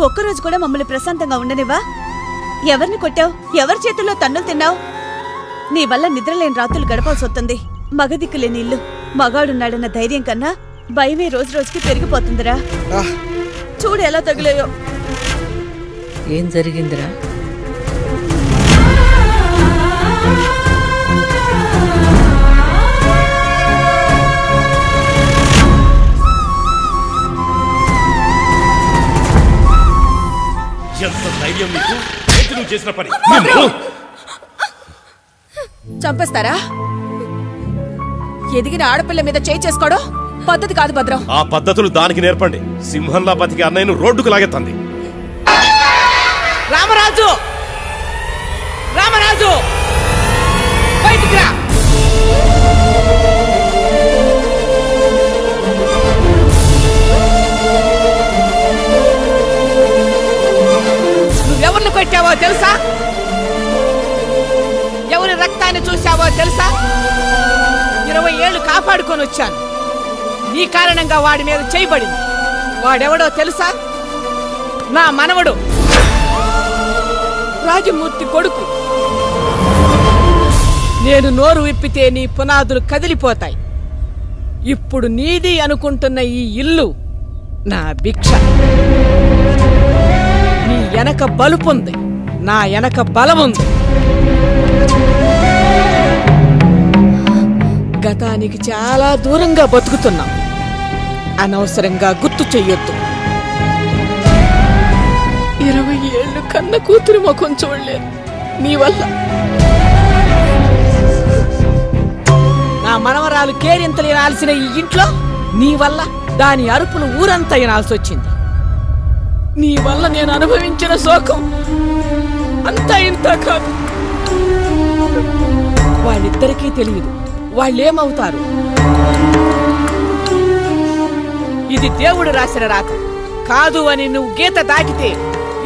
ఒక్కరోజు కూడా మమ్మల్ని ప్రశాంతంగా ఉండనివా? ఎవరిని కొట్టావు? ఎవరి చేతుల్లో తన్నులు తిన్నావు? నీ వల్ల నిద్రలేని రాత్రులు గడపాల్సి వస్తుంది. మగదిక్కులేని ఇల్లు, మగాడున్నాడన్న ధైర్యం కన్నా భయమే రోజు రోజుకి పెరిగిపోతుందిరా. చూడు ఎలా తగిలాయో. ఏం జరిగిందిరా? ఎంత ధైర్యం నీకు? నువ్వు చేసిన పని చంపేస్తారా? ఎదిగిన ఆడపిల్ల మీద చేయి చేసుకోవడం పద్ధతి కాదు భద్రం. ఆ పద్ధతులు దానికి నేర్పండి. సింహంలా బతికి అన్నయ్యను రోడ్డుకు లాగెత్తంది. రామరాజు, రామరాజు బయటికి రా. నువ్వెవరిని కొట్టావో తెలుసా? ఎవరి రక్తాన్ని చూసావో తెలుసా? 20 ఏళ్ళు కాపాడుకొని వచ్చాను. నీ కారణంగా వాడి మీద చేయబడింది. వాడెవడో తెలుసా? నా మనవడు, రాజమూర్తి కొడుకు. నేను నోరు విప్పితే నీ పునాదులు కదిలిపోతాయి. ఇప్పుడు నీది అనుకుంటున్న ఈ ఇల్లు నా భిక్ష. నీ వెనక బలుపుంది, నా వెనక బలముంది. గతానికి చాలా దూరంగా బతుకుతున్నాం. అనవసరంగా గుర్తు చెయ్యొద్దు. 20 ఏళ్ళు కన్న కూతురు ముఖం చూడలేదు నీ వల్ల. నా మనవరాలు కేరింతలు వినాల్సిన ఈ ఇంట్లో నీ వల్ల దాని అరుపులు ఊరంతా వినాల్సి వచ్చింది. నీ వల్ల నేను అనుభవించిన శోకం అంతా ఇంత కాదు. వాళ్ళిద్దరికీ తెలియదు వాళ్ళేమవుతారు. ఇది దేవుడు రాసిన రాత కాదు అని నువ్వు గీత దాటితే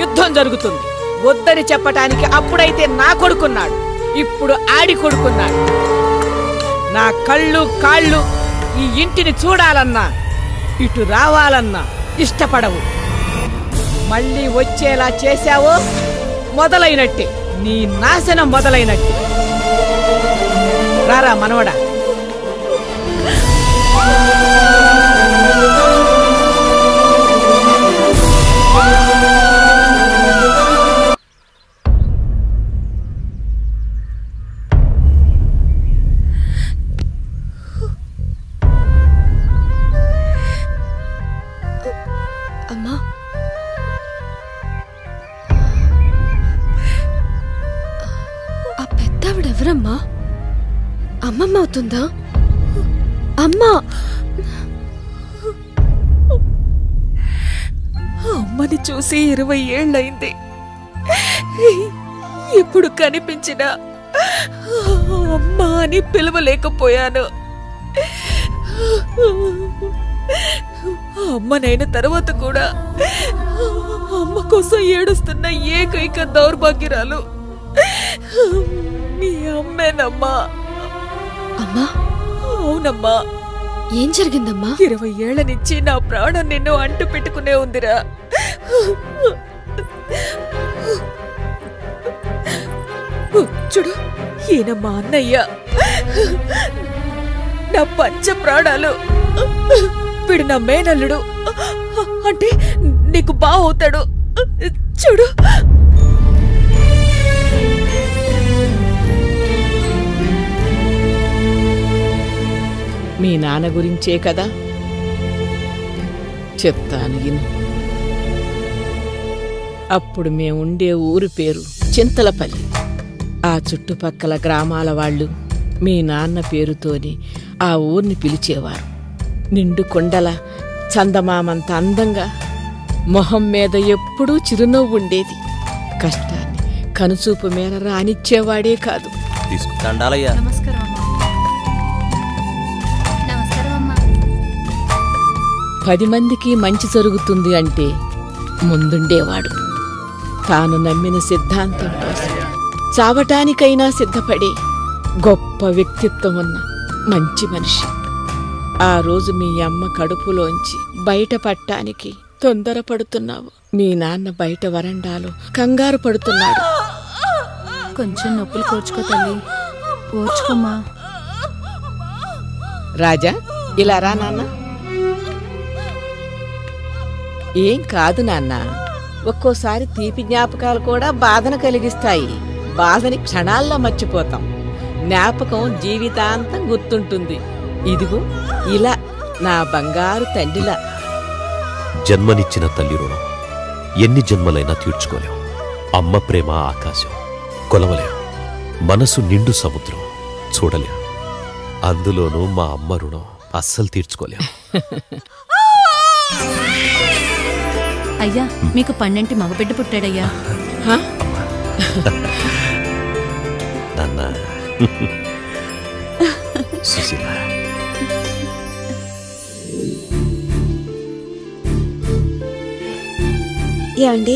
యుద్ధం జరుగుతుంది. వద్దని చెప్పటానికి అప్పుడైతే నా కొడుకున్నాడు, ఇప్పుడు ఆడి కొడుకున్నాడు. నా కళ్ళు కాళ్ళు ఈ ఇంటిని చూడాలన్నా ఇటు రావాలన్నా ఇష్టపడవు. మళ్ళీ వచ్చేలా చేశావో మొదలైనట్టే, నీ నాశనం మొదలైనట్టే. రారా మనవడా. అమ్మా, ఆ పెద్దావిడెవరమ్మా? అమ్మమ్మ అవుతుందా? అమ్మా, అమ్మని చూసి 20 ఏళ్ళయింది. ఇప్పుడు కనిపించిన అమ్మ అని పిలవలేకపోయాను. అమ్మనైన తర్వాత కూడా అమ్మ కోసం ఏడుస్తున్న ఏకైక దౌర్భాగ్యరాలు మీ అమ్మేనమ్మా. అమ్మా, అవునమ్మా. ఏం జరిగిందమ్మా? 20 ఏళ్ల నుంచి నా ప్రాణం నిన్ను అంటు పెట్టుకునే ఉందిరా. చూడు, ఈయన మా అన్నయ్య, నా పంచ ప్రాణాలు. వీడు నా మేనల్లుడు, అంటే నీకు బావుతాడు. చూడు, మీ నాన్న గురించే కదా చెప్తాను విను. అప్పుడు మేముండే ఊరి పేరు చింతలపల్లి. ఆ చుట్టుపక్కల గ్రామాల వాళ్ళు మీ నాన్న పేరుతోని ఆ ఊరిని పిలిచేవారు. నిండు కొండల చందమామంత అందంగా, మొహం మీద ఎప్పుడూ చిరునవ్వు ఉండేది. కష్టాన్ని కనుచూపు మేర రానిచ్చేవాడే కాదు. దండాలయ్యా. 10 మందికి మంచి జరుగుతుంది అంటే ముందుండేవాడు. తాను నమ్మిన సిద్ధాంతం కోసం చావటానికైనా సిద్ధపడే గొప్ప వ్యక్తిత్వం ఉన్న మంచి మనిషి. ఆ రోజు మీ అమ్మ కడుపులోంచి బయటపడటానికి తొందరపడుతున్నావు. మీ నాన్న బయట వరండాలో కంగారు పడుతున్నాడు. కొంచెం నొప్పులు కోర్చుకో తల్లి, ఓర్చుకోమ్మా. రాజా, ఇలా రా నాన్న. ఏం కాదు నాన్న, ఒక్కోసారి తీపి జ్ఞాపకాలు కూడా బాధను కలిగిస్తాయి. బాధని క్షణాల్లో మర్చిపోతాం, జ్ఞాపకం జీవితాంతం గుర్తుంటుంది. ఇదిగో ఇలా నా బంగారు తండ్రిలా. జన్మనిచ్చిన తల్లి రుణం ఎన్ని జన్మలైనా తీర్చుకోలేం. అమ్మ ప్రేమ ఆకాశం కొలవలేం. మనసు నిండు సముద్రం చూడలేం. అందులోనూ మా అమ్మ రుణం అస్సలు తీర్చుకోలేం. అయ్యా, మీకు 12 మగబిడ్డ పుట్టాడయ్యా. నాన్న సుశీల, ఏమండి,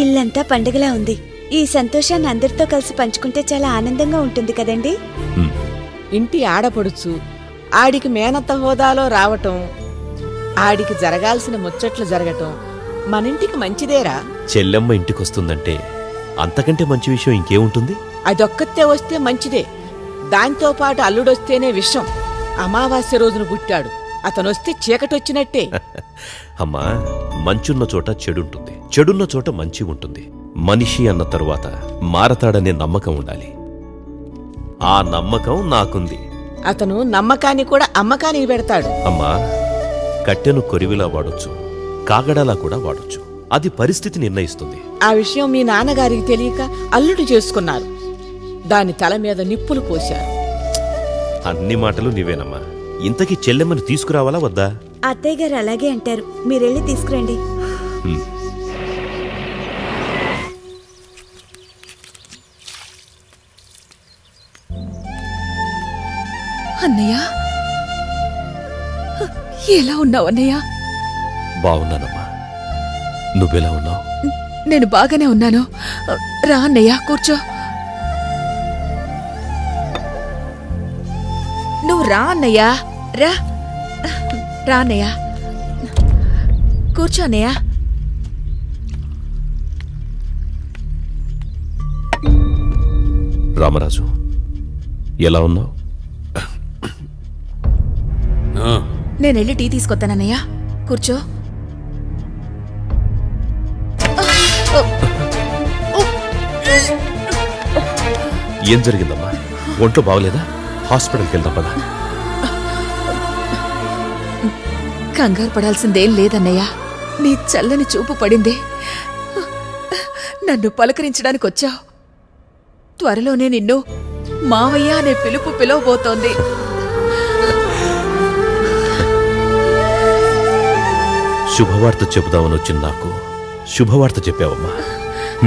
ఇల్లంతా పండుగలా ఉంది. ఈ సంతోషాన్ని అందరితో కలిసి పంచుకుంటే చాలా ఆనందంగా ఉంటుంది కదండి. ఇంటి ఆడపడుచు ఆడికి మేనత్త హోదాలో రావటం, ఆడికి జరగాల్సిన ముచ్చట్లు జరగటం మనింటికి మంచిదేరా. చెల్లెమ్మ ఇంటికొస్తుందంటే అంతకంటే మంచి విషయం ఇంకేముంటుంది? అదొక్కతే వస్తే మంచిదే. దాంతో పాటు అల్లుడొస్తేనే విషం. అమావాస్య రోజున పుట్టాడు, అతనొస్తే చీకటొచ్చినట్టే. అమ్మా, మంచున్న చోట చెడుంటుంది, చెడున్న చోట మంచి ఉంటుంది. మనిషి అన్న తరువాత మారతాడనే నమ్మకం ఉండాలి. ఆ నమ్మకం నాకుంది. అతను నమ్మకాన్ని కూడా అమ్మకానికి పెడతాడు. అమ్మా, కట్టెను కొరివిలా వాడొచ్చు, కాగడాలా కూడా వాడొచ్చు. అది పరిస్థితి నిర్ణయిస్తుంది. ఆ విషయం మీ నాన్నగారికి తెలియక అల్లుడు చేసుకున్నారు. దాని తల మీద నిప్పులు పోశారు. అన్ని మాటలు నీవేనమ్మా. ఇంతకీ చెల్లెమ్మని తీసుకురావాలా వద్దా? అత్తయ్య గారు అలాగే అంటారు, మీరెళ్ళి తీసుకురండి. అన్నయ్య, ఎలా ఉన్నావు అన్నయ్య? బావున్నానమ్మా, నువ్వెలా ఉన్నావు? నేను బాగానే ఉన్నాను. రా అన్నయ్య, కూర్చో. నువ్వు రా అన్నయ్య, రా రా అన్నయ్య, కూర్చో అన్నయ్య. రామరాజు, ఎలా ఉన్నావు? నేనెళ్ళి టీ తీసుకొస్తానన్నయ్య, కూర్చో. ఏం జరిగిందమ్మా? ఒంట్లో బాగలేదా? హాస్పిటల్కి వెళ్దాం పదా. కంగారు పడాల్సిందేం లేదన్నయ్య. నీ చల్లని చూపు పడిందే, నన్ను పలకరించడానికి వచ్చావు. త్వరలోనే నిన్ను మావయ్య అనే పిలుపు పిలవబోతోంది. శుభవార్త చెబుదామని వచ్చిన నాకు శుభవార్త చెప్పావమ్మా.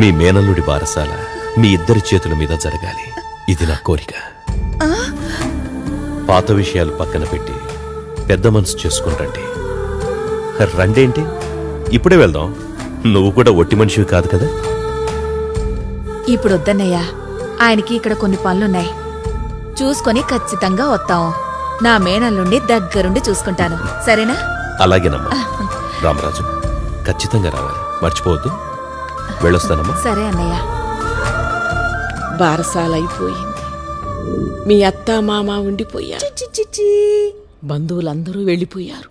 మీ మేనల్లుడి బారసాల మీ ఇద్దరి చేతుల మీద జరగాలి, ఇది నా కోరిక. పాత విషయాలు పక్కన పెట్టి పెద్ద మనసు చేసుకుంటండి. రండేంటి, ఇప్పుడే వెళ్దాం. నువ్వు కూడా ఒట్టి మనిషివి కాదు కదా. ఇప్పుడు వద్దన్నయ్య, ఆయనకి ఇక్కడ కొన్ని పనులున్నాయి. చూసుకొని ఖచ్చితంగా వస్తాం. నా మేనల్లుండి దగ్గరుండి చూసుకుంటాను, సరేనా? అలాగేనమ్మా. రామరాజు, ఖచ్చితంగా రావాలి, మర్చిపోవద్దు. వెళ్ళొస్తానమ్మా. సరే అన్నయ్య. బారసాలైపోయింది. మీ అత్త మామ ఉండిపోయారు, బంధువులందరూ వెళ్ళిపోయారు.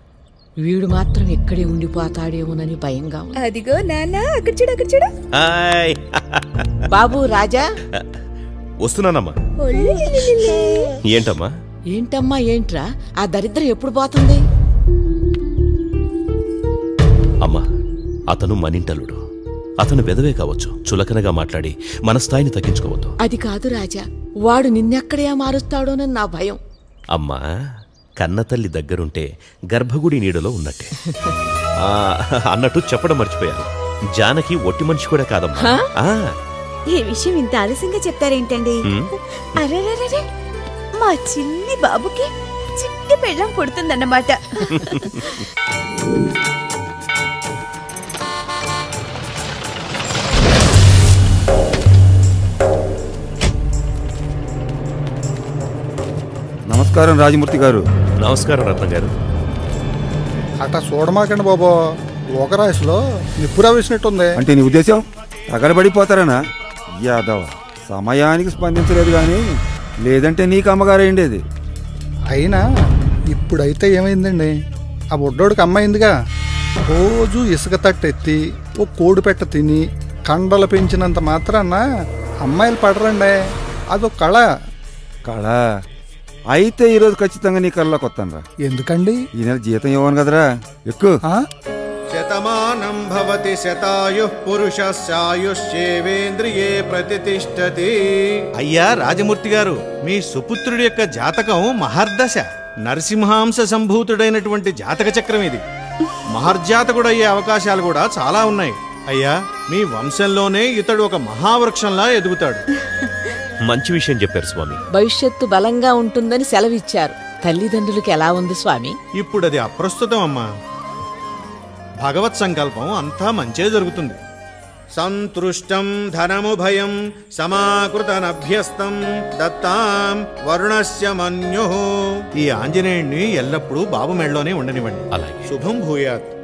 వీడు మాత్రం ఎక్కడే ఉండిపోతాడేమోనని భయంగా ఉంది. అదిగో నాన్న, అక్కడ చూడు, అక్కడ చూడు. హాయ్. బాబు, రాజా. వస్తున్నానమ్మా. ఏంటమ్మా? ఏంటమ్మా ఏంట్రా, ఆ దరిద్రం ఎప్పుడు పోతుంది? అమ్మా, అతను మనింటలుడు. అతను వెదవే కావచ్చు, చులకనగా మాట్లాడి మన స్థాయిని తగ్గించుకోవద్దు. అది కాదు రాజా, వాడు నిన్నెక్కడే మారుస్తాడోనని నా భయం. అమ్మా, కన్నతల్లి దగ్గరుంటే గర్భగుడి నీడలో ఉన్నట్టే. అన్నట్టు చెప్పడం మర్చిపోయాను, జానకి ఒట్టి మనిషి కూడా కాదమ్మా. ఈ విషయం ఇంత ఆలస్యంగా చెప్తారేంటండి? అరెరెరెరే, మా చిన్ని బాబుకి చిట్టి పెళ్ళం పుడుతుందన్నమాట. నమస్కారం రాజమూర్తి గారు. నమస్కారం రత్నం గారు. అట్లా చూడమాకండి బాబు, లోకరాశిలో నిప్పురా వేసినట్టుంది. అంటే నీ ఉద్దేశం తగలబడిపోతారనా? యాదవ సమయానికి స్పందించలేదు కానీ లేదంటే నీకు అమ్మగారైండేది. అయినా ఇప్పుడైతే ఏమైందండి, ఆ బుడ్డోడికి అమ్మాయిందిగా. రోజు ఇసుక తట్టెత్తి ఓ కోడి పెట్ట తిని కండలు పెంచినంత మాత్రాన అమ్మాయిలు పడరండి, అదొక కళ. కళ అయితే ఈరోజు ఖచ్చితంగా నీ కళ్ళకి వస్తాను రా. ఎందుకండి? ఈ నెల జీతం ఇవ్వను కదరా, ఎక్కువ. శతమానం భవతి శతాయుః పురుషస్యాయుష్యేవేంద్రియే ప్రతిష్ఠతి. అయ్యా రాజమూర్తి గారు, మీ సుపుత్రుడి యొక్క జాతకం మహర్దశ, నరసింహాంశ సంభూతుడైనటువంటి జాతక చక్రం ఇది. మహర్జాతకుడయ్యే అవకాశాలు కూడా చాలా ఉన్నాయి. అయ్యా, మీ వంశంలోనే ఇతడు ఒక మహావృక్షంలా ఎదుగుతాడు. మంచి విషయం చెప్పారు స్వామి. భవిష్యత్తు బలంగా ఉంటుందని సెలవిచ్చారు. తల్లిదండ్రులకి ఎలా ఉంది స్వామి? ఇప్పుడు అది అప్రస్తుతం అమ్మా. భగవత్ సంకల్పం అంతా మంచే జరుగుతుంది. సంతృష్టం ధనము భయం సమాకృతనభ్యస్తం దత్తాం వరుణస్య మన్యుః. ఈ ఆంజనేయుణ్ణి ఎల్లప్పుడూ బాబు మెళ్ళలోనే ఉండనివ్వండి. అలాగే. శుభం భూయాత్.